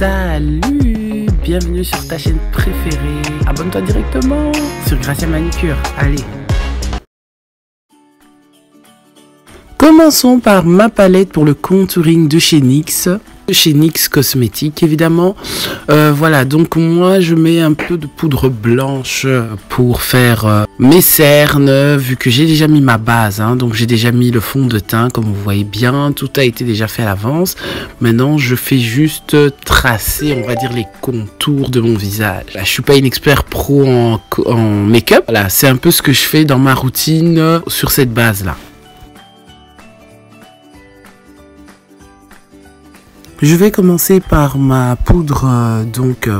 Salut, bienvenue sur ta chaîne préférée. Abonne-toi directement sur Gracia Manicure. Allez. Commençons par ma palette pour le contouring de chez NYX. Chez NYX Cosmétiques évidemment. Voilà, donc moi je mets un peu de poudre blanche pour faire mes cernes, vu que j'ai déjà mis ma base, hein, donc j'ai déjà mis le fond de teint comme vous voyez bien, tout a été déjà fait à l'avance. Maintenant je fais juste tracer, on va dire, les contours de mon visage. Là, je suis pas une expert pro en make-up, voilà, c'est un peu ce que je fais dans ma routine sur cette base là. Je vais commencer par ma poudre,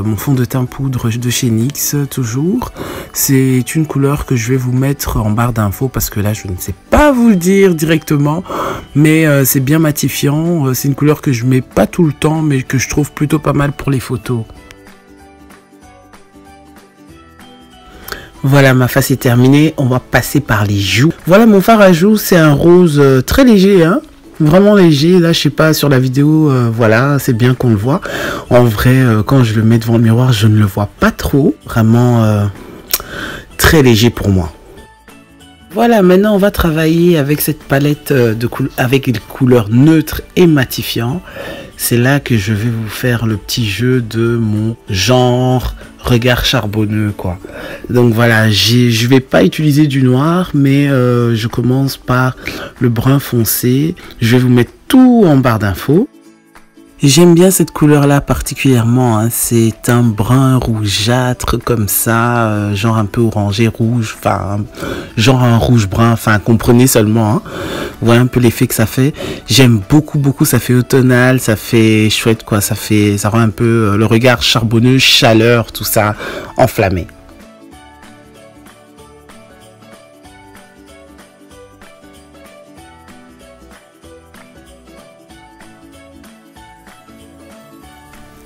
mon fond de teint poudre de chez NYX, toujours. C'est une couleur que je vais vous mettre en barre d'infos parce que là, je ne sais pas vous le dire directement, mais c'est bien matifiant. C'est une couleur que je mets pas tout le temps, mais que je trouve plutôt pas mal pour les photos. Voilà, ma face est terminée. On va passer par les joues. Voilà, mon fard à joues, c'est un rose très léger, hein. Vraiment léger, là je sais pas sur la vidéo, voilà, c'est bien qu'on le voit. En vrai, quand je le mets devant le miroir, je ne le vois pas trop, vraiment très léger pour moi. Voilà, maintenant on va travailler avec cette palette avec les couleurs neutres et matifiants. C'est là que je vais vous faire le petit jeu de mon genre regard charbonneux, quoi. Donc voilà, je vais pas utiliser du noir, mais je commence par le brun foncé. Je vais vous mettre tout en barre d'infos. J'aime bien cette couleur là particulièrement, hein. C'est un brun rougeâtre comme ça, genre un peu orangé rouge, enfin genre un rouge brun, enfin comprenez seulement, hein. Voilà un peu l'effet que ça fait. J'aime beaucoup, ça fait automnal, ça fait chouette quoi, ça rend un peu le regard charbonneux, chaleur, tout ça enflammé.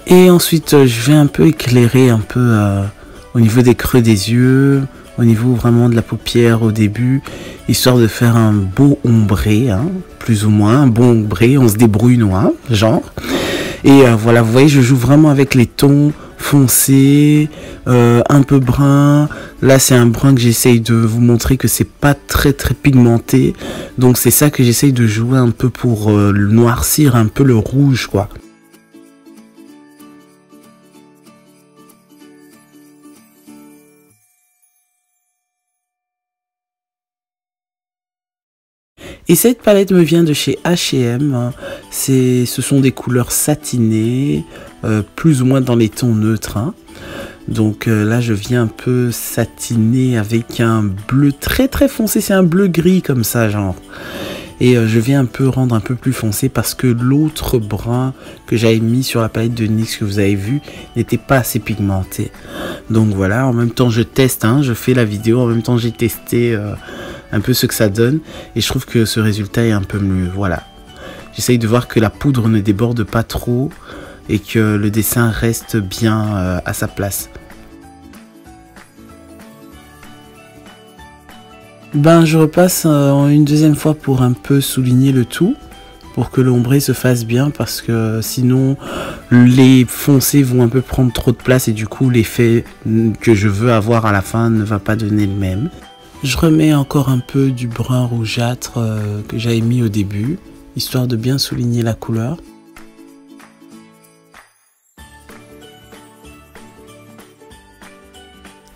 Et ensuite, je vais un peu éclairer un peu au niveau des creux des yeux, au niveau vraiment de la paupière au début, histoire de faire un beau ombré, hein, plus ou moins, un bon ombré, on se débrouille noir, genre. Et voilà, vous voyez, je joue vraiment avec les tons foncés, un peu brun. Là, c'est un brun que j'essaye de vous montrer que c'est pas très pigmenté. Donc, c'est ça que j'essaye de jouer un peu pour noircir un peu le rouge, quoi. Et cette palette me vient de chez H&M, ce sont des couleurs satinées, plus ou moins dans les tons neutres, hein. Donc là je viens un peu satiner avec un bleu très foncé, c'est un bleu gris comme ça genre. Et je viens un peu rendre un peu plus foncé parce que l'autre brun que j'avais mis sur la palette de NYX que vous avez vu n'était pas assez pigmenté. Donc voilà, en même temps je teste, hein, je fais la vidéo, en même temps j'ai testé un peu ce que ça donne et je trouve que ce résultat est un peu mieux. Voilà, j'essaye de voir que la poudre ne déborde pas trop et que le dessin reste bien à sa place. Je repasse une deuxième fois pour un peu souligner le tout, pour que l'ombré se fasse bien, parce que sinon les foncés vont un peu prendre trop de place et du coup l'effet que je veux avoir à la fin ne va pas donner le même. Je remets encore un peu du brun rougeâtre que j'avais mis au début, histoire de bien souligner la couleur.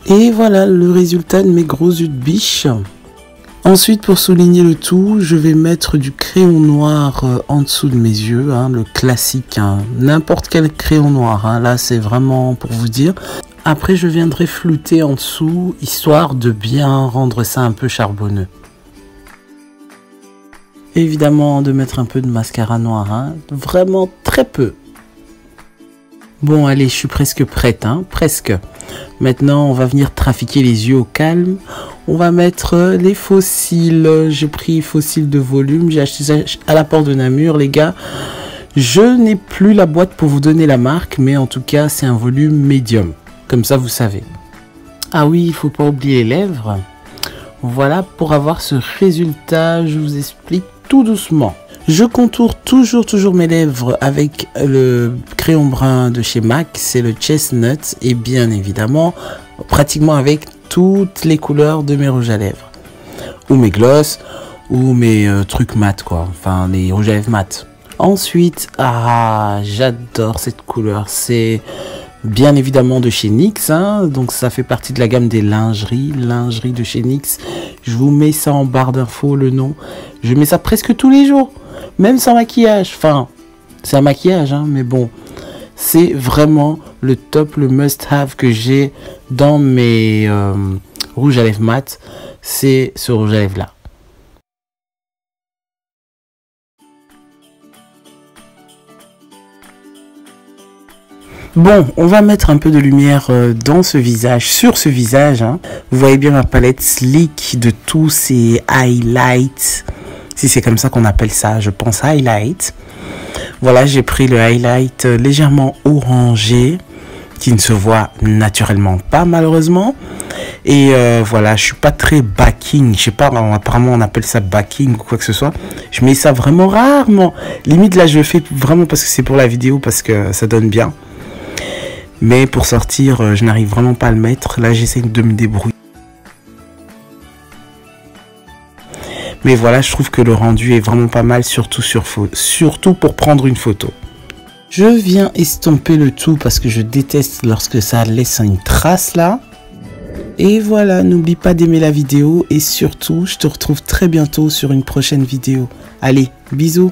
Et voilà le résultat de mes gros yeux de biche. Ensuite, pour souligner le tout, je vais mettre du crayon noir en dessous de mes yeux, hein, le classique, hein, n'importe quel crayon noir, hein, là c'est vraiment pour vous dire. Après, je viendrai flouter en dessous, histoire de bien rendre ça un peu charbonneux. Évidemment, de mettre un peu de mascara noir, hein, vraiment très peu. Bon, allez, je suis presque prête, hein, presque. Maintenant, on va venir trafiquer les yeux au calme. On va mettre les faux cils. J'ai pris faux cils de volume. J'ai acheté ça à la Porte de Namur, les gars. Je n'ai plus la boîte pour vous donner la marque, mais en tout cas, c'est un volume médium. Comme ça, vous savez. Ah oui, il faut pas oublier les lèvres. Voilà, pour avoir ce résultat, je vous explique tout doucement. Je contourne toujours mes lèvres avec le crayon brun de chez MAC, c'est le Chestnut, et bien évidemment, pratiquement avec toutes les couleurs de mes rouges à lèvres. Ou mes gloss, ou mes trucs mat quoi, enfin les rouges à lèvres mat. Ensuite, j'adore cette couleur, c'est bien évidemment de chez NYX, hein, donc ça fait partie de la gamme des lingeries de chez NYX. Je vous mets ça en barre d'infos, le nom. Je mets ça presque tous les jours, même sans maquillage, enfin, c'est un maquillage, hein, mais bon. C'est vraiment le top, le must-have que j'ai dans mes rouges à lèvres mat, c'est ce rouge à lèvres là. Bon, on va mettre un peu de lumière dans ce visage, sur ce visage. Hein. Vous voyez bien ma palette Sleek de tous ces highlights. Si c'est comme ça qu'on appelle ça, je pense highlight. Voilà, j'ai pris le highlight légèrement orangé, qui ne se voit naturellement pas malheureusement. Et voilà, je suis pas très backing, je sais pas, apparemment on appelle ça backing ou quoi que ce soit. Je mets ça vraiment rarement. Limite là, je le fais vraiment parce que c'est pour la vidéo, parce que ça donne bien. Mais pour sortir, je n'arrive vraiment pas à le mettre. Là, j'essaie de me débrouiller. Mais voilà, je trouve que le rendu est vraiment pas mal, surtout pour prendre une photo. Je viens estomper le tout parce que je déteste lorsque ça laisse une trace là. Et voilà, n'oublie pas d'aimer la vidéo et surtout, je te retrouve très bientôt sur une prochaine vidéo. Allez, bisous!